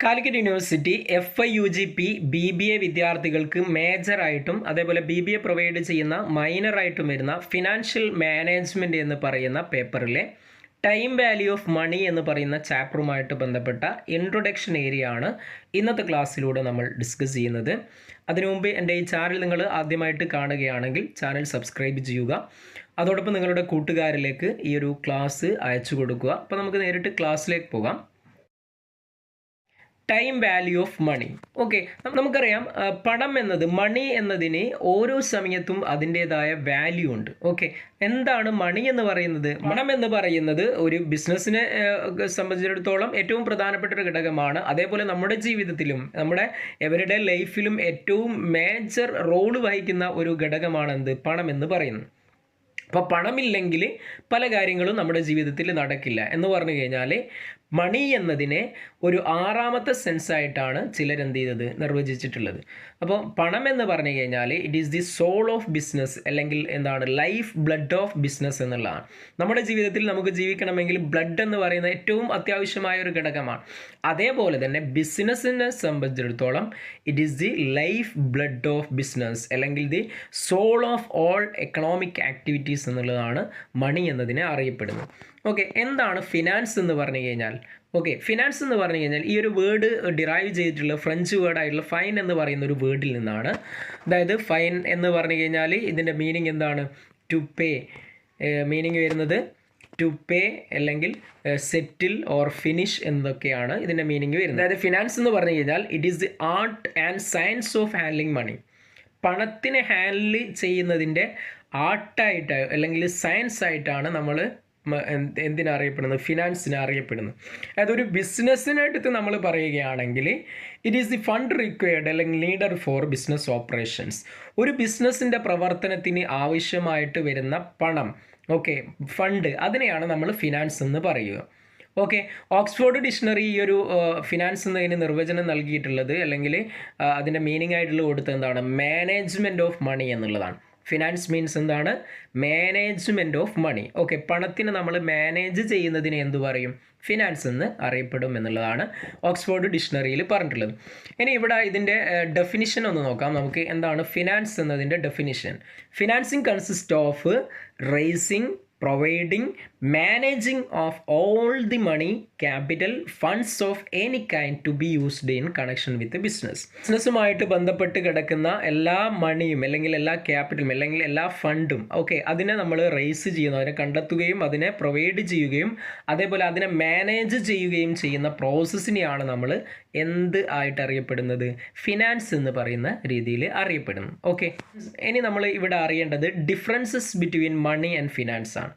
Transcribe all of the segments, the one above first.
Calicut university FIUGP BBA വിദ്യാർത്ഥികൾക്ക് മേജറായിട്ടും അതേപോലെ BBA provide ചെയ്യുന്ന മൈനറായിട്ടും വരുന്ന ഫിനാൻഷ്യൽ മാനേജ്മെൻറ്റ് എന്ന് പറയുന്ന പേപ്പറിലെ ടൈം വാല്യൂ ഓഫ് മണി എന്ന് പറയുന്ന ചാപ്റ്ററുമായിട്ട് ബന്ധപ്പെട്ട ഇൻട്രൊഡക്ഷൻ ഏരിയ ആണ് ഇന്നത്തെ ക്ലാസ്സിലൂടെ നമ്മൾ ഡിസ്കസ് ചെയ്യുന്നത്. അതിനു മുമ്പ് എൻ്റെ ഈ ചാനൽ നിങ്ങൾ ആദ്യമായിട്ട് കാണുകയാണെങ്കിൽ ചാനൽ സബ്സ്ക്രൈബ് ചെയ്യുക. അതോടൊപ്പം നിങ്ങളുടെ കൂട്ടുകാരിലേക്ക് ഈ ഒരു ക്ലാസ് അയച്ചു കൊടുക്കുക. അപ്പോൾ നമുക്ക് നേരിട്ട് ക്ലാസ്സിലേക്ക് പോകാം. Time value of money. Okay, നമുക്കറിയാം പണം എന്നത്, മണി എന്നതിന് ഓരോ സമയത്തും അതിൻ്റേതായ വാല്യൂ ഉണ്ട്. ഓക്കെ, എന്താണ് മണി എന്ന് പറയുന്നത്? പണം എന്ന് പറയുന്നത് ഒരു ബിസിനസ്സിനെ സംബന്ധിച്ചിടത്തോളം ഏറ്റവും പ്രധാനപ്പെട്ട ഒരു ഘടകമാണ്. അതേപോലെ നമ്മുടെ ജീവിതത്തിലും നമ്മുടെ എവരിഡേ ലൈഫിലും ഏറ്റവും മേജർ റോള് വഹിക്കുന്ന ഒരു ഘടകമാണ് എന്ത്? പണം എന്ന് പറയുന്നത്. അപ്പോൾ പണമില്ലെങ്കിൽ പല കാര്യങ്ങളും നമ്മുടെ ജീവിതത്തിൽ നടക്കില്ല എന്ന് പറഞ്ഞു കഴിഞ്ഞാൽ മണി എന്നതിനെ ഒരു ആറാമത്തെ സെൻസായിട്ടാണ് ചിലരെന്ത് ചെയ്തത്, നിർവചിച്ചിട്ടുള്ളത്. അപ്പോൾ പണം എന്ന് പറഞ്ഞു കഴിഞ്ഞാൽ it is the soul of business, അല്ലെങ്കിൽ എന്താണ്, ലൈഫ് ബ്ലഡ് ഓഫ് ബിസിനസ് എന്നുള്ളതാണ്. നമ്മുടെ ജീവിതത്തിൽ നമുക്ക് ജീവിക്കണമെങ്കിൽ ബ്ലഡ് എന്ന് പറയുന്ന ഏറ്റവും അത്യാവശ്യമായ ഒരു ഘടകമാണ്. അതേപോലെ തന്നെ ബിസിനസ്സിനെ സംബന്ധിച്ചിടത്തോളം it is the life blood of business, അല്ലെങ്കിൽ the soul of all economic activities എന്നുള്ളതാണ് മണി എന്നതിനെ അറിയപ്പെടുന്നത്. ഓക്കെ, എന്താണ് ഫിനാൻസ് എന്ന് പറഞ്ഞു കഴിഞ്ഞാൽ? ഓക്കെ, ഫിനാൻസ് എന്ന് പറഞ്ഞു കഴിഞ്ഞാൽ ഈ ഒരു വേർഡ് ഡിറൈവ് ചെയ്തിട്ടുള്ള ഫ്രഞ്ച് വേർഡായിട്ടുള്ള ഫൈൻ എന്ന് പറയുന്ന ഒരു വേർഡിൽ നിന്നാണ്. അതായത് ഫൈൻ എന്ന് പറഞ്ഞു കഴിഞ്ഞാൽ ഇതിൻ്റെ മീനിങ് എന്താണ്? To pay. മീനിങ് വരുന്നത് ടു പേ അല്ലെങ്കിൽ സെറ്റിൽ ഓർ ഫിനിഷ് എന്നൊക്കെയാണ് ഇതിൻ്റെ മീനിങ് വരുന്നത്. അതായത് ഫിനാൻസ് എന്ന് പറഞ്ഞു കഴിഞ്ഞാൽ it is the art and science of handling money. പണത്തിനെ ഹാൻഡിൽ ചെയ്യുന്നതിൻ്റെ ആർട്ടായിട്ട് അല്ലെങ്കിൽ സയൻസ് ആയിട്ടാണ് നമ്മൾ എന്തിനറിയപ്പെടുന്നത്? ഫിനാൻസിനെ അറിയപ്പെടുന്നത്. അതായത് ഒരു ബിസിനസ്സിനടുത്ത് നമ്മൾ പറയുകയാണെങ്കിൽ it is the fund required അല്ലെങ്കിൽ നീഡർ ഫോർ ബിസിനസ് ഓപ്പറേഷൻസ്. ഒരു ബിസിനസ്സിൻ്റെ പ്രവർത്തനത്തിന് ആവശ്യമായിട്ട് വരുന്ന പണം, ഓക്കെ, ഫണ്ട്, അതിനെയാണ് നമ്മൾ ഫിനാൻസ് എന്ന് പറയുക. ഓക്കെ, ഓക്സ്ഫോർഡ് ഡിക്ഷണറി ഈ ഒരു ഫിനാൻസ് എന്നതിന് നിർവചനം നൽകിയിട്ടുള്ളത്, അല്ലെങ്കിൽ അതിൻ്റെ മീനിങ് ആയിട്ടുള്ള കൊടുത്തത് എന്താണ്? മാനേജ്മെൻറ്റ് ഓഫ് മണി എന്നുള്ളതാണ്. ഫിനാൻസ് മീൻസ് എന്താണ്? Management of money. ഓക്കെ, പണത്തിന് നമ്മൾ മാനേജ് ചെയ്യുന്നതിന് എന്ത് പറയും? ഫിനാൻസ് എന്ന് അറിയപ്പെടും എന്നുള്ളതാണ് ഓക്സ്ഫോർഡ് ഡിക്ഷണറിയിൽ പറഞ്ഞിട്ടുള്ളത്. ഇനി ഇവിടെ ഇതിൻ്റെ ഡെഫിനിഷൻ ഒന്ന് നോക്കാം നമുക്ക്. എന്താണ് ഫിനാൻസ് എന്നതിൻ്റെ definition? Financing consist of raising, providing, managing of all the money, capital, funds of any kind to be used in connection with the business. ബിസിനസ്സുമായിട്ട് ബന്ധപ്പെട്ട് കിടക്കുന്ന എല്ലാ മണിയും അല്ലെങ്കിൽ എല്ലാ ക്യാപിറ്റലും അല്ലെങ്കിൽ എല്ലാ ഫണ്ടും, ഓക്കെ, അതിനെ നമ്മൾ റേസ് ചെയ്യുന്നു, അതിനെ കണ്ടെത്തുകയും അതിനെ പ്രൊവൈഡ് ചെയ്യുകയും അതേപോലെ അതിനെ മാനേജ് ചെയ്യുകയും ചെയ്യുന്ന പ്രോസസ്സിനെയാണ് നമ്മൾ എന്ത് ആയിട്ട് അറിയപ്പെടുന്നത്? ഫിനാൻസ് എന്ന് പറയുന്ന രീതിയിൽ അറിയപ്പെടുന്നു. ഓക്കെ, ഇനി നമ്മൾ ഇവിടെ അറിയേണ്ടത് differences between money and finance ആണ്.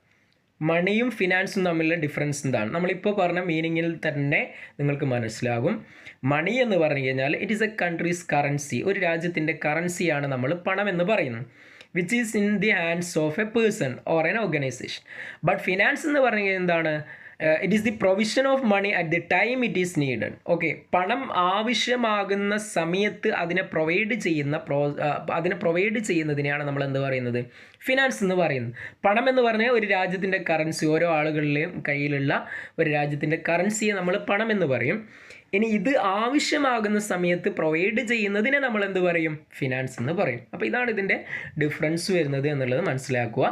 മണിയും ഫിനാൻസും തമ്മിലുള്ള ഡിഫറൻസ് എന്താണ്? നമ്മളിപ്പോൾ പറഞ്ഞ മീനിങ്ങിൽ തന്നെ നിങ്ങൾക്ക് മനസ്സിലാകും. മണി എന്ന് പറഞ്ഞു കഴിഞ്ഞാൽ it is a country's currency. ഒരു രാജ്യത്തിൻ്റെ കറൻസിയാണ് നമ്മൾ പണം എന്ന് പറയുന്നത്, which is in the hands of a person or an organisation. But finance എന്ന് പറഞ്ഞു കഴിഞ്ഞാൽ എന്താണ്? It is the provision of money at the time it is needed. Okay, പണം ആവശ്യമാകുന്ന സമയത്ത് അതിനെ പ്രൊവൈഡ് ചെയ്യുന്നതിനെയാണ് നമ്മൾ എന്ത് പറയുന്നത്? ഫിനാൻസ് എന്ന് പറയുന്നത്. പണം എന്ന് പറഞ്ഞാൽ ഒരു രാജ്യത്തിൻ്റെ കറൻസി, ഓരോ ആളുകളുടെയും കയ്യിലുള്ള ഒരു രാജ്യത്തിൻ്റെ കറൻസിയെ നമ്മൾ പണം എന്ന് പറയും. ഇനി ഇത് ആവശ്യമാകുന്ന സമയത്ത് പ്രൊവൈഡ് ചെയ്യുന്നതിനെ നമ്മൾ എന്ത് പറയും? ഫിനാൻസ് എന്ന് പറയും. അപ്പോൾ ഇതാണ് ഇതിൻ്റെ ഡിഫറൻസ് വരുന്നത് എന്നുള്ളത് മനസ്സിലാക്കുക.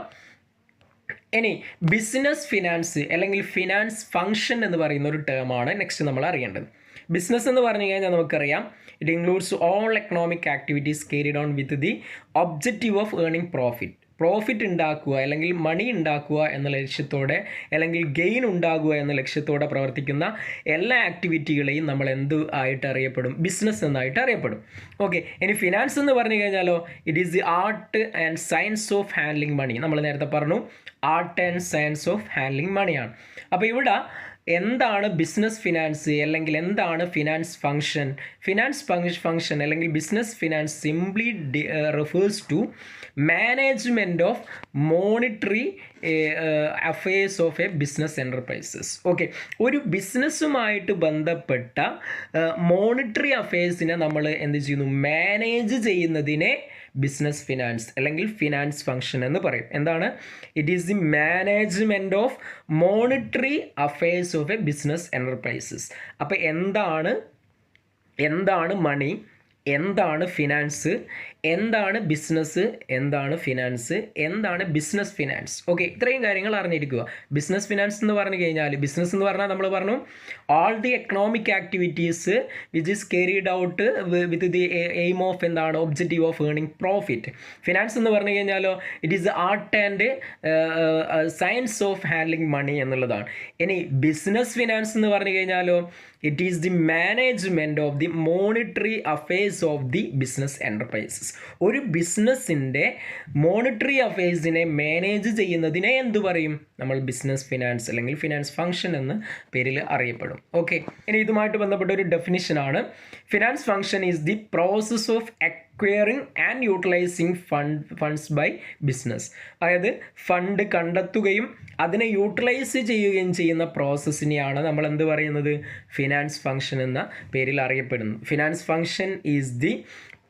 ഇനി ബിസിനസ് ഫിനാൻസ് അല്ലെങ്കിൽ ഫിനാൻസ് ഫംഗ്ഷൻ എന്ന് പറയുന്ന ഒരു ടേമാണ് നെക്സ്റ്റ് നമ്മൾ അറിയേണ്ടത്. ബിസിനസ് എന്ന് പറഞ്ഞു കഴിഞ്ഞാൽ നമുക്കറിയാം it includes all economic activities carried on with the objective of earning profit ഉണ്ടാക്കുക അല്ലെങ്കിൽ മണി ഉണ്ടാക്കുക എന്ന ലക്ഷ്യത്തോടെ അല്ലെങ്കിൽ ഗെയിൻ ഉണ്ടാകുക എന്ന ലക്ഷ്യത്തോടെ പ്രവർത്തിക്കുന്ന എല്ലാ ആക്ടിവിറ്റികളെയും നമ്മൾ എന്ത് ആയിട്ട് അറിയപ്പെടും? ബിസിനസ് എന്നായിട്ട് അറിയപ്പെടും. ഓക്കെ, ഇനി ഫിനാൻസ് എന്ന് പറഞ്ഞു കഴിഞ്ഞാലോ it is the art and science of handling money. നമ്മൾ നേരത്തെ പറഞ്ഞു art and science of handling മണിയാണ്. അപ്പോൾ ഇവിടെ എന്താണ് ബിസിനസ് ഫിനാൻസ് അല്ലെങ്കിൽ എന്താണ് ഫിനാൻസ് ഫംഗ്ഷൻ? ഫിനാൻസ് ഫംഗ്ഷൻ അല്ലെങ്കിൽ business finance simply refers to management of monetary affairs of a business enterprises. Okay, ഒരു ബിസിനസ്സുമായിട്ട് ബന്ധപ്പെട്ട മോണിറ്ററി അഫയേഴ്സിനെ നമ്മൾ എന്ത് ചെയ്യുന്നു? മാനേജ് ചെയ്യുന്നതിനെ ബിസിനസ് ഫിനാൻസ് അല്ലെങ്കിൽ ഫിനാൻസ് ഫംഗ്ഷൻ എന്ന് പറയും. എന്താണ്? It is the management of monetary affairs of a business enterprises. അപ്പോൾ എന്താണ് എന്താണ് മണി, എന്താണ് ഫിനാൻസ്, എന്താണ് ബിസിനസ്, എന്താണ് ഫിനാൻസ്, എന്താണ് ബിസിനസ് ഫിനാൻസ്. ഓക്കെ, ഇത്രയും കാര്യങ്ങൾ അറിഞ്ഞിരിക്കുക. ബിസിനസ് ഫിനാൻസ് എന്ന് പറഞ്ഞു കഴിഞ്ഞാൽ, ബിസിനസ് എന്ന് പറഞ്ഞാൽ നമ്മൾ പറഞ്ഞു all the economic activities which is carried out with the aim of എന്താണ് objective of earning profit. Finance എന്ന് പറഞ്ഞു കഴിഞ്ഞാലോ it is art and science of handling money എന്നുള്ളതാണ്. ഇനി ബിസിനസ് ഫിനാൻസ് എന്ന് പറഞ്ഞു കഴിഞ്ഞാലോ it is the management of the monetary affairs of the business enterprises. ഒരു ബിസിനസ്സിൻ്റെ മോണിറ്ററി അഫയേഴ്സിനെ മാനേജ് ചെയ്യുന്നതിനെ എന്ത് പറയും? നമ്മൾ ബിസിനസ് ഫിനാൻസ് അല്ലെങ്കിൽ ഫിനാൻസ് ഫംഗ്ഷൻ എന്ന പേരിൽ അറിയപ്പെടും. ഓക്കെ, ഇനി ഇതുമായിട്ട് ബന്ധപ്പെട്ട ഒരു ഡെഫിനിഷനാണ് finance function is the process of acquiring and utilising funds by business. അതായത് ഫണ്ട് കണ്ടെത്തുകയും അതിനെ യൂട്ടിലൈസ് ചെയ്യുകയും ചെയ്യുന്ന പ്രോസസ്സിനെയാണ് നമ്മൾ എന്ത് പറയുന്നത്? ഫിനാൻസ് ഫംഗ്ഷൻ എന്ന പേരിൽ അറിയപ്പെടുന്നു. Finance function is the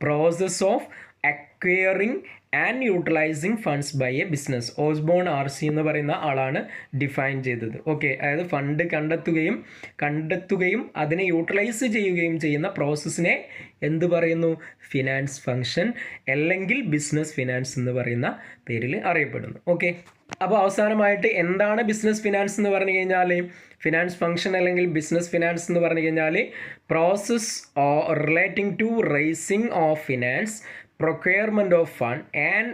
process of acquiring and utilising funds by a business. Osborn RC എന്ന് പറയുന്ന ആളാണ് ഡിഫൈൻ ചെയ്തത്. ഓക്കെ, അതായത് ഫണ്ട് കണ്ടെത്തുകയും അതിനെ യൂട്ടിലൈസ് ചെയ്യുകയും ചെയ്യുന്ന പ്രോസസ്സിനെ എന്ത് പറയുന്നു? ഫിനാൻസ് ഫംഗ്ഷൻ അല്ലെങ്കിൽ ബിസിനസ് ഫിനാൻസ് എന്ന് പറയുന്ന പേരിൽ അറിയപ്പെടുന്നു. ഓക്കെ, അപ്പോൾ അവസാനമായിട്ട് എന്താണ് ബിസിനസ് ഫിനാൻസ് എന്ന് പറഞ്ഞു കഴിഞ്ഞാൽ, ഫിനാൻസ് ഫംഗ്ഷൻ അല്ലെങ്കിൽ ബിസിനസ് ഫിനാൻസ് എന്ന് പറഞ്ഞു കഴിഞ്ഞാൽ process relating to raising of finance, procurement of fund and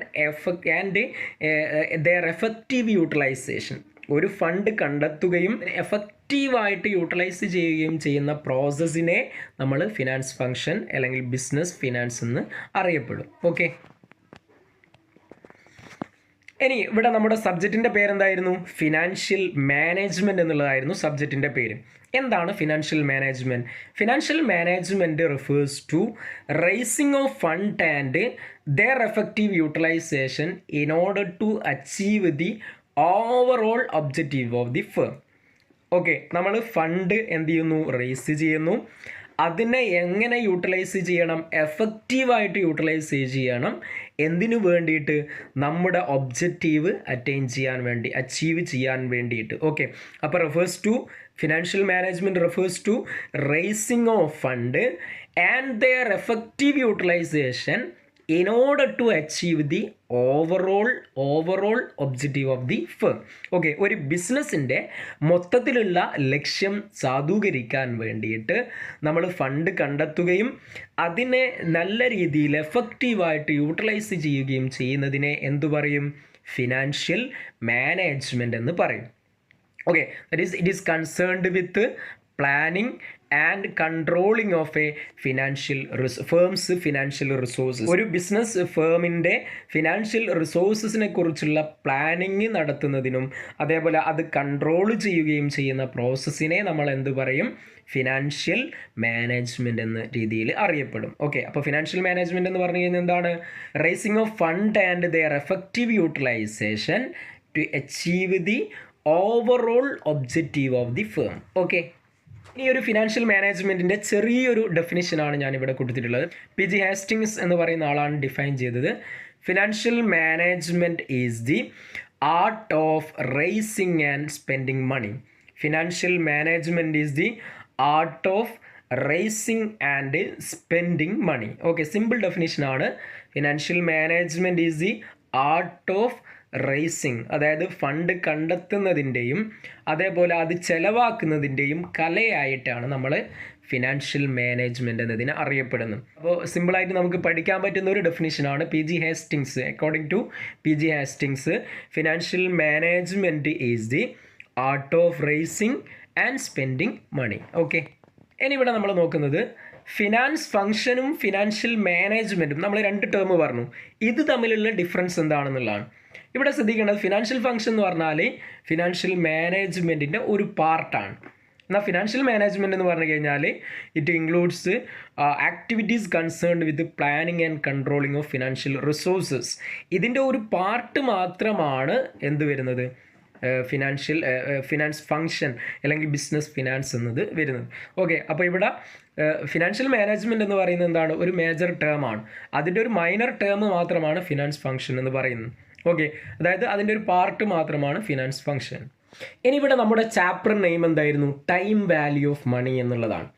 their effective utilization. ഒരു ഫണ്ട് കണ്ടെത്തുകയും എഫക്റ്റീവായിട്ട് യൂട്ടിലൈസ് ചെയ്യുകയും ചെയ്യുന്ന പ്രോസസ്സിനെ നമ്മൾ ഫിനാൻസ് ഫംഗ്ഷൻ അല്ലെങ്കിൽ ബിസിനസ് ഫിനാൻസ് എന്ന് അറിയപ്പെടും. ഓക്കെ, ഇനി ഇവിടെ നമ്മുടെ സബ്ജക്റ്റിൻ്റെ പേരെന്തായിരുന്നു? ഫിനാൻഷ്യൽ മാനേജ്മെൻറ്റ് എന്നുള്ളതായിരുന്നു സബ്ജക്റ്റിൻ്റെ പേര്. എന്താണ് financial management? Financial management refers to raising of fund and their effective utilisation in order to achieve the overall objective of the firm. Okay, നമ്മൾ ഫണ്ട് എന്ത് ചെയ്യുന്നു? റേസ് ചെയ്യുന്നു. അതിനെ എങ്ങനെ യൂട്ടിലൈസ് ചെയ്യണം? എഫക്റ്റീവായിട്ട് യൂട്ടിലൈസ് ചെയ്യണം. എന്തിനു വേണ്ടിയിട്ട്? നമ്മുടെ ഒബ്ജക്റ്റീവ് അച്ചീവ് ചെയ്യാൻ വേണ്ടിയിട്ട്. ഓക്കെ, അപ്പോൾ refers to financial management refers to raising of fund and their effective utilisation in order to achieve the overall objective of the firm. Okay, ഒരു ബിസിനസ്സിൻ്റെ മൊത്തത്തിലുള്ള ലക്ഷ്യം സാധൂകരിക്കാൻ വേണ്ടിയിട്ട് നമ്മൾ ഫണ്ട് കണ്ടെത്തുകയും അതിനെ നല്ല രീതിയിൽ എഫക്റ്റീവായിട്ട് യൂട്ടിലൈസ് ചെയ്യുകയും ചെയ്യുന്നതിനെ എന്തു പറയും? ഫിനാൻഷ്യൽ മാനേജ്മെൻറ്റ് എന്ന് പറയും. Okay, that is it is concerned with planning and controlling of A firms financial resources. ഒരു ബിസിനസ് ഫേമിൻ്റെ ഫിനാൻഷ്യൽ റിസോഴ്സസിനെ കുറിച്ചുള്ള പ്ലാനിങ് നടത്തുന്നതിനും അതേപോലെ അത് കൺട്രോൾ ചെയ്യുകയും ചെയ്യുന്ന പ്രോസസ്സിനെ നമ്മൾ എന്ത് പറയും? ഫിനാൻഷ്യൽ മാനേജ്മെൻറ്റ് എന്ന രീതിയിൽ അറിയപ്പെടും. ഓക്കെ, അപ്പോൾ ഫിനാൻഷ്യൽ മാനേജ്മെൻറ്റ് എന്ന് പറഞ്ഞു കഴിഞ്ഞാൽ എന്താണ്? Raising of fund and their effective utilisation to achieve the overall objective of the firm. Okay, ഈ ഒരു ഫിനാൻഷ്യൽ മാനേജ്മെൻറ്റിൻ്റെ ചെറിയൊരു ഡെഫിനിഷനാണ് ഞാനിവിടെ കൊടുത്തിട്ടുള്ളത്. PG ഹാസ്റ്റിങ്സ് എന്ന് പറയുന്ന ആളാണ് ഡിഫൈൻ ചെയ്തത്. Financial management is the art of raising and spending money. Financial management is the art of raising and spending money. Okay, simple ഡെഫിനിഷനാണ്. Financial management is the art of raising, അതായത് fund കണ്ടെത്തുന്നതിൻ്റെയും അതേപോലെ അത് ചെലവാക്കുന്നതിൻ്റെയും കലയായിട്ടാണ് നമ്മൾ financial management എന്നതിനെ അറിയപ്പെടുന്നത്. അപ്പോൾ സിമ്പിളായിട്ട് നമുക്ക് പഠിക്കാൻ പറ്റുന്ന ഒരു ഡെഫിനിഷനാണ് PG Hastings. According to PG Hastings, financial management is the art of raising and spending money. Okay, ഇനി ഇവിടെ നമ്മൾ നോക്കുന്നത് ഫിനാൻസ് ഫംഗ്ഷനും ഫിനാൻഷ്യൽ മാനേജ്മെൻറ്റും, നമ്മൾ രണ്ട് ടേം പറഞ്ഞു, ഇത് തമ്മിലുള്ള ഡിഫറൻസ് എന്താണെന്നുള്ളതാണ്. ഇവിടെ ശ്രദ്ധിക്കേണ്ടത് ഫിനാൻഷ്യൽ ഫംഗ്ഷൻ എന്ന് പറഞ്ഞാൽ ഫിനാൻഷ്യൽ മാനേജ്മെൻറ്റിൻ്റെ ഒരു പാർട്ടാണ്. എന്നാൽ ഫിനാൻഷ്യൽ മാനേജ്മെൻറ്റ് എന്ന് പറഞ്ഞു കഴിഞ്ഞാൽ it includes activities concerned with planning and controlling of financial resources. ഇതിൻ്റെ ഒരു പാർട്ട് മാത്രമാണ് എന്ത് വരുന്നത്? ഫിനാൻസ് ഫംഗ്ഷൻ അല്ലെങ്കിൽ ബിസിനസ് ഫിനാൻസ് എന്നത് വരുന്നത്. ഓക്കെ, അപ്പോൾ ഇവിടെ ഫിനാൻഷ്യൽ മാനേജ്മെൻറ്റ് എന്ന് പറയുന്നത് എന്താണ്? ഒരു മേജർ ടേമാണ്. അതിൻ്റെ ഒരു മൈനർ ടേം മാത്രമാണ് ഫിനാൻസ് ഫംഗ്ഷൻ എന്ന് പറയുന്നത്. ഓക്കെ, അതായത് അതിൻ്റെ ഒരു പാർട്ട് മാത്രമാണ് ഫിനാൻസ് ഫംഗ്ഷൻ. ഇനി ഇവിടെ നമ്മുടെ ചാപ്റ്റർ നെയിം എന്തായിരുന്നു? ടൈം വാല്യൂ ഓഫ് മണി എന്നുള്ളതാണ്.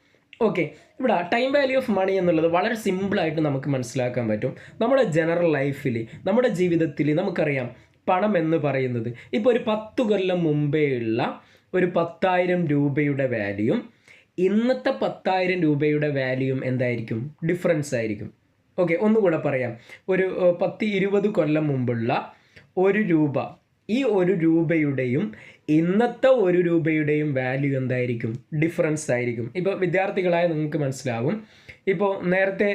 ഓക്കെ, ഇവിടെ ടൈം വാല്യൂ ഓഫ് മണി എന്നുള്ളത് വളരെ സിമ്പിളായിട്ട് നമുക്ക് മനസ്സിലാക്കാൻ പറ്റും. നമ്മുടെ ജനറൽ ലൈഫിൽ, നമ്മുടെ ജീവിതത്തിൽ നമുക്കറിയാം പണം എന്ന് പറയുന്നത് ഇപ്പോൾ ഒരു 10 കൊല്ലം മുമ്പേ ഉള്ള ഒരു 10,000 രൂപയുടെ വാല്യൂയും ഇന്നത്തെ 10,000 രൂപയുടെ വാല്യൂയും എന്തായിരിക്കും? ഡിഫറൻസ് ആയിരിക്കും. ഓക്കെ, ഒന്നുകൂടെ പറയാം. ഒരു 10-20 കൊല്ലം മുമ്പുള്ള 1 രൂപ, ഈ 1 രൂപയുടെയും ഇന്നത്തെ 1 രൂപയുടെയും വാല്യൂ എന്തായിരിക്കും? ഡിഫറൻസ് ആയിരിക്കും. ഇപ്പോൾ വിദ്യാർത്ഥികളായ നിങ്ങൾക്ക് മനസ്സിലാകും. ഇപ്പോൾ നേരത്തെ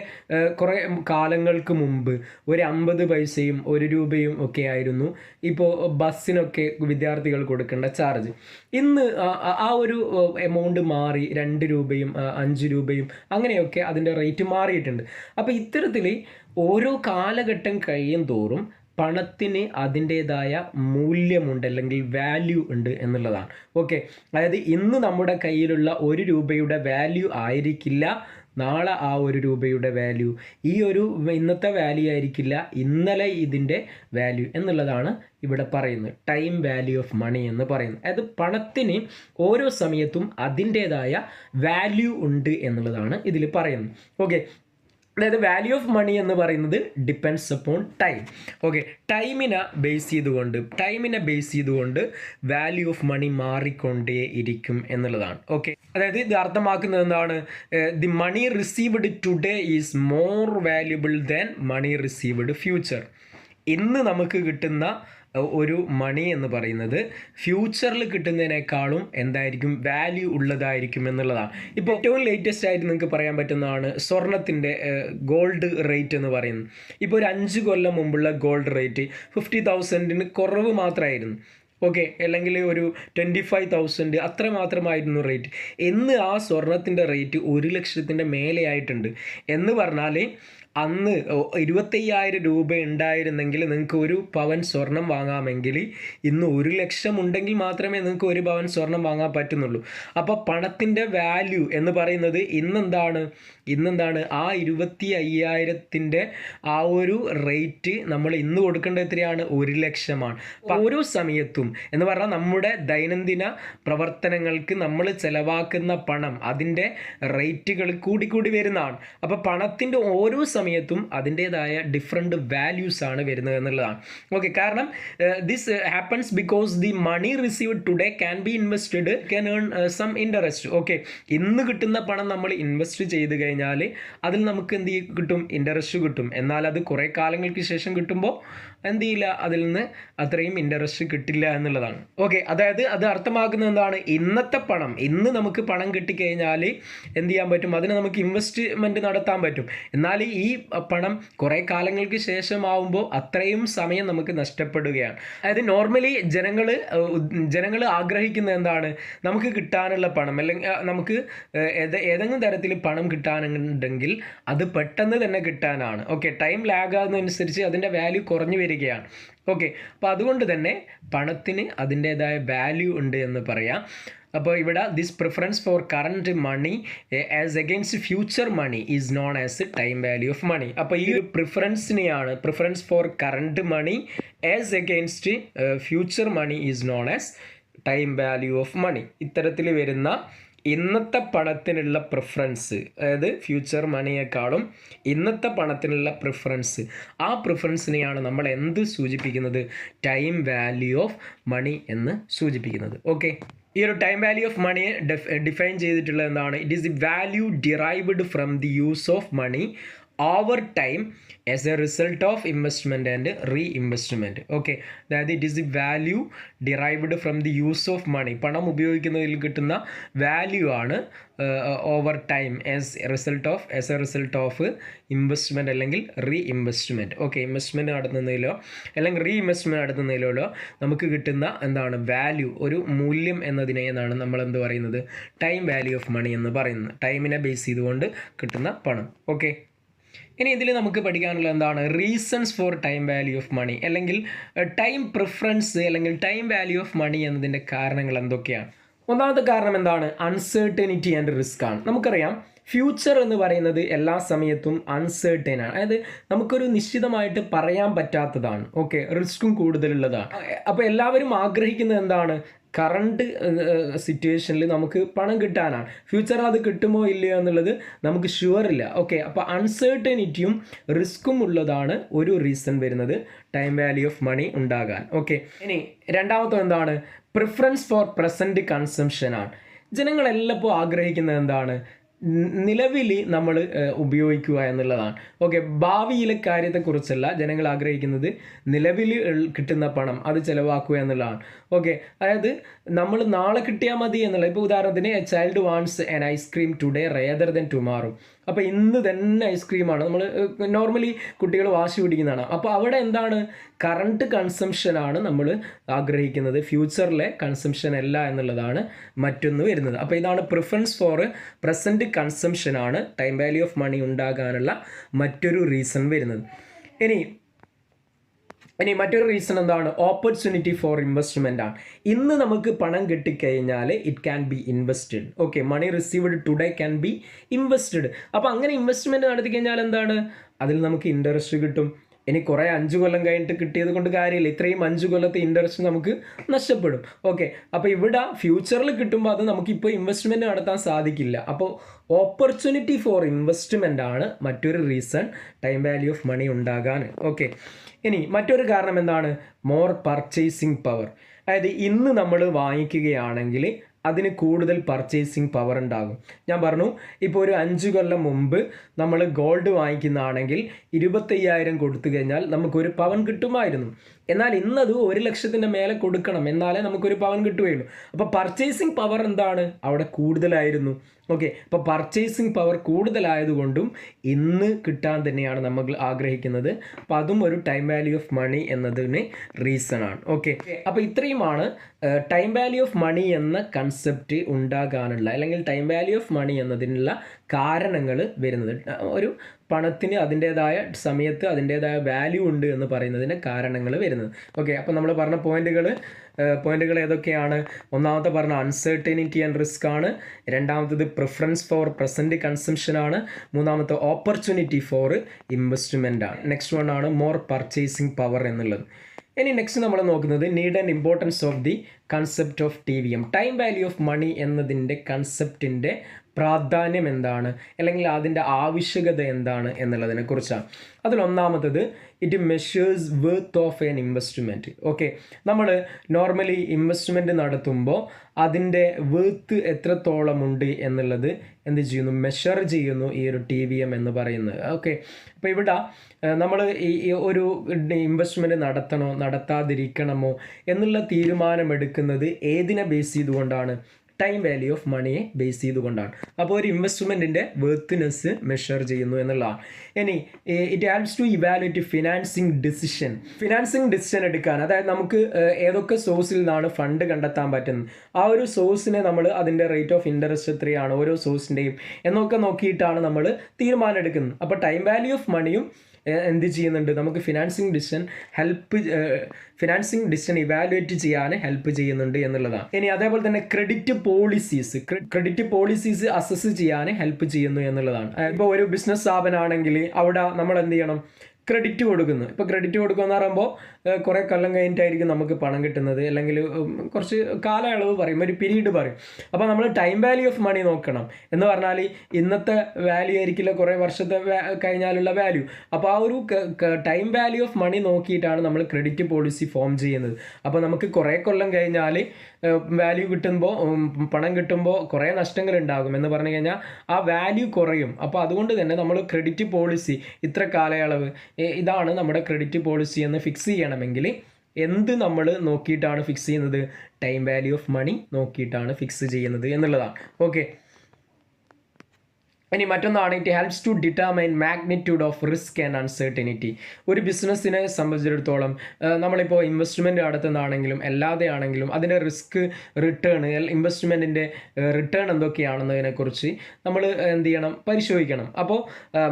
കുറേ കാലങ്ങൾക്ക് മുമ്പ് ഒരു 50 പൈസയും 1 രൂപയും ഒക്കെ ആയിരുന്നു ഇപ്പോൾ ബസ്സിനൊക്കെ വിദ്യാർത്ഥികൾ കൊടുക്കേണ്ട ചാർജ്. ഇന്ന് ആ ഒരു എമൗണ്ട് മാറി 2 രൂപയും 5 രൂപയും അങ്ങനെയൊക്കെ അതിൻ്റെ റേറ്റ് മാറിയിട്ടുണ്ട്. അപ്പോൾ ഇത്തരത്തിൽ ഓരോ കാലഘട്ടം കഴിയും തോറും പണത്തിന് അതിൻ്റേതായ മൂല്യമുണ്ട്, അല്ലെങ്കിൽ വാല്യൂ ഉണ്ട് എന്നുള്ളതാണ്. ഓക്കെ, അതായത് ഇന്ന് നമ്മുടെ കയ്യിലുള്ള 1 രൂപയുടെ വാല്യൂ ആയിരിക്കില്ല നാളെ ആ 1 രൂപയുടെ വാല്യൂ, ഈ ഒരു ഇന്നത്തെ വാല്യൂ ആയിരിക്കില്ല ഇന്നലെ ഇതിൻ്റെ വാല്യൂ എന്നുള്ളതാണ് ഇവിടെ പറയുന്നത്. ടൈം വാല്യൂ ഓഫ് മണി എന്ന് പറയുന്നത്, അതായത് പണത്തിന് ഓരോ സമയത്തും അതിൻ്റേതായ വാല്യൂ ഉണ്ട് എന്നുള്ളതാണ് ഇതിൽ പറയുന്നത്. ഓക്കെ, അതായത് വാല്യൂ ഓഫ് മണി എന്ന് പറയുന്നത് ഡിപ്പെൻഡ്സ് അപ്പോൺ ടൈം. ഓക്കെ, ടൈമിനെ ബേസ് ചെയ്തുകൊണ്ട് വാല്യൂ ഓഫ് മണി മാറിക്കൊണ്ടേ ഇരിക്കും എന്നുള്ളതാണ്. ഓക്കെ, അതായത് ഇത് അർത്ഥമാക്കുന്നത് എന്താണ്? The money received today is more valuable than money received future. ഇന്ന് നമുക്ക് കിട്ടുന്ന ഒരു മണി എന്ന് പറയുന്നത് ഫ്യൂച്ചറിൽ കിട്ടുന്നതിനേക്കാളും എന്തായിരിക്കും? വാല്യൂ ഉള്ളതായിരിക്കും എന്നുള്ളതാണ്. ഇപ്പോൾ ഏറ്റവും ലേറ്റസ്റ്റ് ആയിട്ട് നിങ്ങൾക്ക് പറയാൻ പറ്റുന്നതാണ് സ്വർണത്തിൻ്റെ ഗോൾഡ് റേറ്റ് എന്ന് പറയുന്നത്. ഇപ്പോൾ ഒരു 5 കൊല്ലം മുമ്പുള്ള ഗോൾഡ് റേറ്റ് 50,000 കുറവ് മാത്രമായിരുന്നു. ഓക്കെ, അല്ലെങ്കിൽ ഒരു 25,000 അത്ര മാത്രമായിരുന്നു റേറ്റ്. ഇന്ന് ആ സ്വർണത്തിൻ്റെ റേറ്റ് 1,00,000 മേലെയായിട്ടുണ്ട്. എന്ന് പറഞ്ഞാൽ അന്ന് 25,000 രൂപ ഉണ്ടായിരുന്നെങ്കിൽ നിങ്ങൾക്ക് 1 പവൻ സ്വർണം വാങ്ങാമെങ്കിൽ ഇന്ന് 1,00,000 ഉണ്ടെങ്കിൽ മാത്രമേ നിങ്ങൾക്ക് 1 പവൻ സ്വർണം വാങ്ങാൻ പറ്റുന്നുള്ളൂ. അപ്പോൾ പണത്തിൻ്റെ വാല്യൂ എന്ന് പറയുന്നത് ഇന്നെന്താണ്? ആ 25,000 ആ ഒരു റേറ്റ് നമ്മൾ ഇന്ന് കൊടുക്കേണ്ടത് എത്രയാണ്? 1,00,000. അപ്പോൾ ഓരോ സമയത്തും എന്ന് പറഞ്ഞാൽ നമ്മുടെ ദൈനംദിന പ്രവർത്തനങ്ങൾക്ക് നമ്മൾ ചിലവാക്കുന്ന പണം, അതിൻ്റെ റേറ്റുകൾ കൂടിക്കൂടി വരുന്നതാണ്. അപ്പോൾ പണത്തിൻ്റെ ഓരോ സമയത്തും അതിൻ്റേതായ ഡിഫറെൻറ്റ് വാല്യൂസ് ആണ് വരുന്നത് എന്നുള്ളതാണ്. ഓക്കെ, കാരണം this happens because the money received today can be invested, can earn some interest. Okay, ഇന്ന് കിട്ടുന്ന പണം നമ്മൾ ഇൻവെസ്റ്റ് ചെയ്ത് കഴിഞ്ഞാൽ അതിൽ നമുക്ക് എന്ത് കിട്ടും? ഇൻട്രസ്റ്റ് കിട്ടും. എന്നാൽ അത് കുറേ കാലങ്ങൾക്ക് ശേഷം കിട്ടുമ്പോൾ എന്ത് ചെയ്യില്ല, അതിൽ നിന്ന് അത്രയും ഇൻട്രസ്റ്റ് കിട്ടില്ല എന്നുള്ളതാണ്. ഓക്കെ, അതായത് അത് അർത്ഥമാക്കുന്നത് എന്താണ്? ഇന്നത്തെ പണം, ഇന്ന് നമുക്ക് പണം കിട്ടിക്കഴിഞ്ഞാൽ എന്ത് ചെയ്യാൻ പറ്റും? അതിന് നമുക്ക് ഇൻവെസ്റ്റ്മെൻറ്റ് നടത്താൻ പറ്റും. എന്നാൽ ഈ പണം കുറേ കാലങ്ങൾക്ക് ശേഷമാവുമ്പോൾ അത്രയും സമയം നമുക്ക് നഷ്ടപ്പെടുകയാണ്. അതായത് നോർമലി ജനങ്ങൾ ആഗ്രഹിക്കുന്നത് എന്താണ്? നമുക്ക് കിട്ടാനുള്ള പണം, അല്ലെങ്കിൽ നമുക്ക് ഏതെങ്കിലും തരത്തിൽ പണം കിട്ടാനുണ്ടെങ്കിൽ അത് പെട്ടെന്ന് തന്നെ കിട്ടാനാണ്. ഓക്കെ, ടൈം ലാഗ് ആകുന്നതനുസരിച്ച് അതിൻ്റെ വാല്യൂ കുറഞ്ഞു വരികയാണ്. ഓക്കെ, അപ്പോൾ അതുകൊണ്ട് തന്നെ പണത്തിന് അതിൻ്റേതായ വാല്യൂ ഉണ്ട് എന്ന് പറയാം. അപ്പോൾ ഇവിടെ this preference for current money as against future money is known as time value of money. അപ്പോൾ ഈ ഒരു preference for current money as against future money is known as time value of money. ഇത്തരത്തിൽ വരുന്ന ഇന്നത്തെ പണത്തിനുള്ള preference, അതായത് future മണിയേക്കാളും ഇന്നത്തെ പണത്തിനുള്ള preference, ആ പ്രിഫറൻസിനെയാണ് നമ്മൾ എന്ത് സൂചിപ്പിക്കുന്നത്? ടൈം വാല്യൂ ഓഫ് മണി എന്ന് സൂചിപ്പിക്കുന്നത്. ഓക്കെ, ഈ ഒരു ടൈം വാല്യൂ ഓഫ് മണിയെ ഡിഫൈൻ ചെയ്തിട്ടുള്ളത് എന്താണ്? It is the value derived from the use of money over time as a result of investment and reinvestment. Okay, അതായത് it is the value derived from the use of money, പണം ഉപയോഗിക്കുന്നതിൽ കിട്ടുന്ന value ആണ് over time as a result of investment അല്ലെങ്കിൽ reinvestment. Okay, investment നടത്തുന്നതിലോ അല്ലെങ്കിൽ റീഇൻവെസ്റ്റ്മെൻറ്റ് നടത്തുന്നതിലോ നമുക്ക് കിട്ടുന്ന എന്താണ്? വാല്യൂ, ഒരു മൂല്യം എന്നതിനെയാണ് നമ്മൾ എന്ത് പറയുന്നത്? ടൈം വാല്യൂ ഓഫ് മണി എന്ന് പറയുന്നത്. ടൈമിനെ ബേസ് ചെയ്തുകൊണ്ട് കിട്ടുന്ന പണം. ഓക്കെ, ഇനി ഇതിൽ നമുക്ക് പഠിക്കാനുള്ള എന്താണ്? Reasons for time value of money, അല്ലെങ്കിൽ ടൈം പ്രിഫറൻസ് അല്ലെങ്കിൽ ടൈം വാല്യൂ ഓഫ് മണി എന്നതിൻ്റെ കാരണങ്ങൾ എന്തൊക്കെയാണ്? ഒന്നാമത്തെ കാരണം എന്താണ്? അൺസർട്ടനിറ്റി ആൻഡ് റിസ്ക് ആണ്. നമുക്കറിയാം ഫ്യൂച്ചർ എന്ന് പറയുന്നത് എല്ലാ സമയത്തും അൺസേർട്ടൈൻ ആണ്, അതായത് നമുക്കൊരു നിശ്ചിതമായിട്ട് പറയാൻ പറ്റാത്തതാണ്. ഓക്കെ, റിസ്ക്കും കൂടുതലുള്ളതാണ്. അപ്പോൾ എല്ലാവരും ആഗ്രഹിക്കുന്നത് എന്താണ്? കറണ്ട് സിറ്റുവേഷനിൽ നമുക്ക് പണം കിട്ടാനാണ്. ഫ്യൂച്ചറിൽ അത് കിട്ടുമോ ഇല്ലയോ എന്നുള്ളത് നമുക്ക് ഷുവർ ഇല്ല. ഓക്കെ, അപ്പോൾ അൺസേർട്ടനിറ്റിയും റിസ്ക്കും ഉള്ളതാണ് ഒരു റീസൺ വരുന്നത് ടൈം വാല്യൂ ഓഫ് മണി ഉണ്ടാകാൻ. ഓക്കെ, ഇനി രണ്ടാമത്തെ എന്താണ്? പ്രിഫറൻസ് ഫോർ പ്രസൻറ്റ് കൺസംഷൻ ആണ്. ജനങ്ങളെല്ലാം ഇപ്പോൾ ആഗ്രഹിക്കുന്നത് എന്താണ്? നിലവിൽ നമ്മൾ ഉപയോഗിക്കുക എന്നുള്ളതാണ്. ഓക്കെ, ഭാവിയിലെ കാര്യത്തെക്കുറിച്ചല്ല ജനങ്ങൾ ആഗ്രഹിക്കുന്നത്, നിലവിൽ കിട്ടുന്ന പണം അത് ചിലവാക്കുക എന്നുള്ളതാണ്. ഓക്കെ, അതായത് നമ്മൾ നാളെ കിട്ടിയാൽ മതി എന്നുള്ള. ഇപ്പോൾ ഉദാഹരണത്തിന് a child wants an ice cream today rather than tomorrow. അപ്പോൾ ഇന്ന് തന്നെ ഐസ്ക്രീമാണ് നമ്മൾ നോർമലി കുട്ടികൾ വാശി പിടിക്കുന്നതാണ്. അപ്പോൾ അവിടെ എന്താണ്? കറണ്ട് കൺസംഷനാണ് നമ്മൾ ആഗ്രഹിക്കുന്നത്, ഫ്യൂച്ചറിലെ കൺസംഷൻ അല്ല എന്നുള്ളതാണ് മറ്റൊന്ന് വരുന്നത്. അപ്പോൾ ഇതാണ് പ്രിഫറൻസ് ഫോർ പ്രസൻറ്റ് കൺസംഷനാണ് ടൈം വാല്യൂ ഓഫ് മണി ഉണ്ടാകാനുള്ള മറ്റൊരു റീസൺ വരുന്നത്. ഇനി മറ്റൊരു റീസൺ എന്താണ്? ഓപ്പർച്യൂണിറ്റി ഫോർ ഇൻവെസ്റ്റ്മെൻ്റ് ആണ്. ഇന്ന് നമുക്ക് പണം കിട്ടിക്കഴിഞ്ഞാൽ it can be invested. Okay, money received today can be invested. അപ്പോൾ അങ്ങനെ ഇൻവെസ്റ്റ്മെൻറ്റ് നടത്തി കഴിഞ്ഞാൽ എന്താണ്? അതിൽ നമുക്ക് ഇൻട്രസ്റ്റ് കിട്ടും. ഇനി കുറേ 5 കൊല്ലം കഴിഞ്ഞിട്ട് കിട്ടിയത് കൊണ്ട് കാര്യമില്ല, ഇത്രയും 5 കൊല്ലത്തെ ഇൻട്രസ്റ്റ് നമുക്ക് നഷ്ടപ്പെടും. ഓക്കെ, അപ്പോൾ ഇവിടെ ഫ്യൂച്ചറിൽ കിട്ടുമ്പോൾ അത് നമുക്കിപ്പോൾ ഇൻവെസ്റ്റ്മെൻറ്റ് നടത്താൻ സാധിക്കില്ല. അപ്പോൾ ഓപ്പർച്യൂണിറ്റി ഫോർ ഇൻവെസ്റ്റ്മെൻ്റ് ആണ് മറ്റൊരു reason time value of money ഉണ്ടാകാൻ. ഓക്കെ, ഇനി മറ്റൊരു കാരണം എന്താണ്? More purchasing power. അതായത് ഇന്ന് നമ്മൾ വാങ്ങിക്കുകയാണെങ്കിൽ അതിന് കൂടുതൽ പർച്ചേസിങ് പവർ ഉണ്ടാകും. ഞാൻ പറഞ്ഞു, ഇപ്പോൾ ഒരു 5 കൊല്ലം മുമ്പ് നമ്മൾ ഗോൾഡ് വാങ്ങിക്കുന്നതാണെങ്കിൽ 25,000 കൊടുത്തു കഴിഞ്ഞാൽ നമുക്കൊരു പവൻ കിട്ടുമായിരുന്നു. എന്നാൽ ഇന്നത് 1,00,000 മേലെ കൊടുക്കണം, എന്നാലേ നമുക്കൊരു പവൻ കിട്ടുകയുള്ളൂ. അപ്പോൾ പർച്ചേസിങ് പവർ എന്താണ്? അവിടെ കൂടുതലായിരുന്നു. ഓക്കെ, അപ്പോൾ പർച്ചേസിങ് പവർ കൂടുതലായതുകൊണ്ടും ഇന്ന് കിട്ടാൻ തന്നെയാണ് നമ്മൾ ആഗ്രഹിക്കുന്നത്. അപ്പോൾ അതും ഒരു ടൈം വാല്യൂ ഓഫ് മണി എന്നതിന് റീസൺ ആണ്. ഓക്കെ, അപ്പോൾ ഇത്രയുമാണ് ടൈം വാല്യൂ ഓഫ് മണി എന്ന കൺസെപ്റ്റ് ഉണ്ടാകാനുള്ള, അല്ലെങ്കിൽ ടൈം വാല്യൂ ഓഫ് മണി എന്നതിനുള്ള കാരണങ്ങൾ വരുന്നത്. ഒരു പണത്തിന് അതിൻ്റേതായ സമയത്ത് അതിൻ്റേതായ വാല്യൂ ഉണ്ട് എന്ന് പറയുന്നതിൻ്റെ കാരണങ്ങൾ വരുന്നത്. ഓക്കെ, അപ്പോൾ നമ്മൾ പറഞ്ഞ പോയിന്റുകൾ ഏതൊക്കെയാണ്? ഒന്നാമത്തെ പറഞ്ഞ അൺസർട്ടനിറ്റി ആൻഡ് റിസ്ക് ആണ്. രണ്ടാമത്തത് പ്രിഫറൻസ് ഫോർ പ്രസൻറ്റ് കൺസംഷൻ ആണ്. മൂന്നാമത്തെ ഓപ്പർച്യൂണിറ്റി ഫോർ ഇൻവെസ്റ്റ്മെൻ്റ് ആണ്. നെക്സ്റ്റ് വൺ ആണ് മോർ പർച്ചേസിങ് പവർ എന്നുള്ളത്. ഇനി നെക്സ്റ്റ് നമ്മൾ നോക്കുന്നത് need and importance of the concept of TVM. Time value of money എന്നതിൻ്റെ കൺസെപ്റ്റിൻ്റെ പ്രാധാന്യം എന്താണ്, അല്ലെങ്കിൽ അതിൻ്റെ ആവശ്യകത എന്താണ് എന്നുള്ളതിനെ കുറിച്ചാണ്. അതിലൊന്നാമത്തത് it measures worth of an investment. Okay, നമ്മൾ നോർമലി ഇൻവെസ്റ്റ്മെൻറ്റ് നടത്തുമ്പോൾ അതിൻ്റെ വർത്ത് എത്രത്തോളം ഉണ്ട് എന്നുള്ളത് എന്ത് ചെയ്യുന്നു? മെഷർ ചെയ്യുന്നു ഈ ഒരു TVM എന്ന് പറയുന്നത്. ഓക്കെ, അപ്പോൾ ഇവിടെ നമ്മൾ ഈ ഒരു ഇൻവെസ്റ്റ്മെൻറ്റ് നടത്തണോ നടത്താതിരിക്കണമോ എന്നുള്ള തീരുമാനമെടുക്കുന്നത് ഏതിനെ ബേസ് ചെയ്തുകൊണ്ടാണ്? ടൈം വാല്യൂ ഓഫ് മണിയെ ബേസ് ചെയ്തുകൊണ്ടാണ്. അപ്പോൾ ഒരു ഇൻവെസ്റ്റ്മെൻറ്റിൻ്റെ വെർത്ത്നെസ് മെഷർ ചെയ്യുന്നു എന്നുള്ളതാണ്. ഇനി it helps to evaluate financing decision എടുക്കാൻ. അതായത് നമുക്ക് ഏതൊക്കെ സോഴ്സിൽ നിന്നാണ് ഫണ്ട് കണ്ടെത്താൻ പറ്റുന്നത്, ആ ഒരു സോഴ്സിനെ നമ്മൾ അതിൻ്റെ റേറ്റ് ഓഫ് ഇൻട്രസ്റ്റ് എത്രയാണ് ഓരോ സോഴ്സിൻ്റെയും എന്നൊക്കെ നോക്കിയിട്ടാണ് നമ്മൾ തീരുമാനം എടുക്കുന്നത്. അപ്പോൾ ടൈം വാല്യൂ ഓഫ് മണിയും എന്ത് ചെയ്യുന്നുണ്ട്? നമുക്ക് ഫിനാൻസിങ് ഡിസിഷൻ ഇവാലുവേറ്റ് ചെയ്യാൻ ഹെൽപ്പ് ചെയ്യുന്നുണ്ട് എന്നുള്ളതാണ്. ഇനി അതേപോലെ തന്നെ ക്രെഡിറ്റ് പോളിസീസ് അസസ് ചെയ്യാൻ ഹെൽപ്പ് ചെയ്യുന്നു എന്നുള്ളതാണ്. ഇപ്പോൾ ഒരു ബിസിനസ് സ്ഥാപനമാണെങ്കിൽ അവിടെ നമ്മൾ എന്ത് ചെയ്യണം? ക്രെഡിറ്റ് കൊടുക്കുന്നു. ഇപ്പോൾ ക്രെഡിറ്റ് കൊടുക്കുക എന്ന് പറയുമ്പോൾ കുറേ കൊല്ലം കഴിഞ്ഞിട്ടായിരിക്കും നമുക്ക് പണം കിട്ടുന്നത്, അല്ലെങ്കിൽ കുറച്ച് കാലയളവ് പറയും, ഒരു പീരീഡ് പറയും. അപ്പോൾ നമ്മൾ ടൈം വാല്യൂ ഓഫ് മണി നോക്കണം. എന്ന് പറഞ്ഞാൽ ഇന്നത്തെ വാല്യൂ ആയിരിക്കില്ല കുറേ വർഷത്തെ കഴിഞ്ഞാലുള്ള വാല്യൂ. അപ്പോൾ ആ ഒരു ടൈം വാല്യൂ ഓഫ് മണി നോക്കിയിട്ടാണ് നമ്മൾ ക്രെഡിറ്റ് പോളിസി ഫോം ചെയ്യുന്നത്. അപ്പോൾ നമുക്ക് കുറേ കൊല്ലം കഴിഞ്ഞാൽ വാല്യൂ കിട്ടുമ്പോൾ, പണം കിട്ടുമ്പോൾ കുറേ നഷ്ടങ്ങൾ ഉണ്ടാകും എന്ന് പറഞ്ഞു കഴിഞ്ഞാൽ ആ വാല്യൂ കുറയും. അപ്പോൾ അതുകൊണ്ട് തന്നെ നമ്മൾ ക്രെഡിറ്റ് പോളിസി ഇത്ര കാലയളവ്, ഇതാണ് നമ്മുടെ ക്രെഡിറ്റ് പോളിസി എന്ന് ഫിക്സ് ചെയ്യണമെങ്കിൽ എന്ത് നമ്മൾ നോക്കിയിട്ടാണ് ഫിക്സ് ചെയ്യുന്നത്? ടൈം വാല്യൂ ഓഫ് മണി നോക്കിയിട്ടാണ് ഫിക്സ് ചെയ്യുന്നത് എന്നുള്ളതാണ്. ഓക്കെ, ഇനി മറ്റൊന്നാണ് it helps to determine magnitude of risk and uncertainty. ഒരു ബിസിനസ്സിനെ സംബന്ധിച്ചിടത്തോളം നമ്മളിപ്പോൾ ഇൻവെസ്റ്റ്മെൻറ്റ് നടത്തുന്നതാണെങ്കിലും അല്ലാതെ ആണെങ്കിലും അതിൻ്റെ റിസ്ക് റിട്ടേൺ, ഇൻവെസ്റ്റ്മെൻറ്റിൻ്റെ റിട്ടേൺ എന്തൊക്കെയാണെന്നതിനെക്കുറിച്ച് നമ്മൾ എന്ത് ചെയ്യണം? പരിശോധിക്കണം. അപ്പോൾ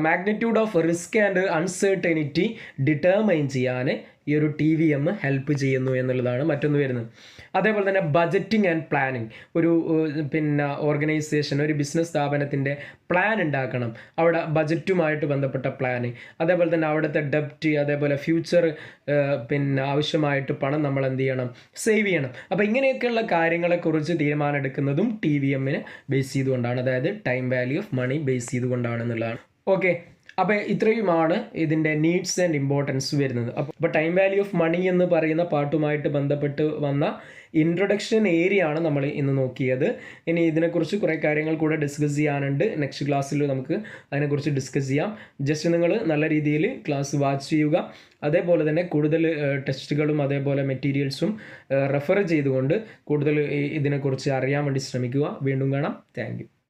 magnitude of risk and uncertainty determine ചെയ്യാൻ ഈ ഒരു TVM ഹെൽപ്പ് ചെയ്യുന്നു എന്നുള്ളതാണ് മറ്റൊന്ന് വരുന്നത്. അതേപോലെ തന്നെ ബജറ്റിംഗ് ആൻഡ് പ്ലാനിങ്. ഒരു പിന്നെ ഓർഗനൈസേഷൻ, ഒരു ബിസിനസ് സ്ഥാപനത്തിൻ്റെ പ്ലാൻ ഉണ്ടാക്കണം. അവിടെ ബജറ്റുമായിട്ട് ബന്ധപ്പെട്ട പ്ലാന്, അതേപോലെ തന്നെ അവിടുത്തെ ഡെപ്റ്റ്, അതേപോലെ ഫ്യൂച്ചർ പിന്നെ ആവശ്യമായിട്ട് പണം നമ്മൾ എന്ത് ചെയ്യണം, സേവ് ചെയ്യണം. അപ്പോൾ ഇങ്ങനെയൊക്കെയുള്ള കാര്യങ്ങളെക്കുറിച്ച് തീരുമാനം എടുക്കുന്നതും TVMനെ ബേസ് ചെയ്തുകൊണ്ടാണ്, അതായത് time value of money base ചെയ്തുകൊണ്ടാണെന്നുള്ളതാണ്. ഓക്കെ, അപ്പോൾ ഇത്രയുമാണ് ഇതിൻ്റെ നീഡ്സ് ആൻഡ് ഇമ്പോർട്ടൻസ് വരുന്നത്. അപ്പോൾ ടൈം വാല്യൂ ഓഫ് മണി എന്ന് പറയുന്ന പാട്ടുമായിട്ട് ബന്ധപ്പെട്ട് വന്ന ഇൻട്രൊഡക്ഷൻ ഏരിയ ആണ് നമ്മൾ ഇന്ന് നോക്കിയത്. ഇനി ഇതിനെക്കുറിച്ച് കുറേ കാര്യങ്ങൾ കൂടെ ഡിസ്കസ് ചെയ്യാനുണ്ട്. നെക്സ്റ്റ് ക്ലാസ്സിൽ നമുക്ക് അതിനെക്കുറിച്ച് ഡിസ്കസ് ചെയ്യാം. ജസ്റ്റ് നിങ്ങൾ നല്ല രീതിയിൽ ക്ലാസ് വാച്ച് ചെയ്യുക. അതേപോലെ തന്നെ കൂടുതൽ ടെക്സ്റ്റുകളും അതേപോലെ മെറ്റീരിയൽസും റെഫർ ചെയ്തുകൊണ്ട് കൂടുതൽ ഇതിനെക്കുറിച്ച് അറിയാൻ വേണ്ടി ശ്രമിക്കുക. വീണ്ടും കാണാം. Thank you.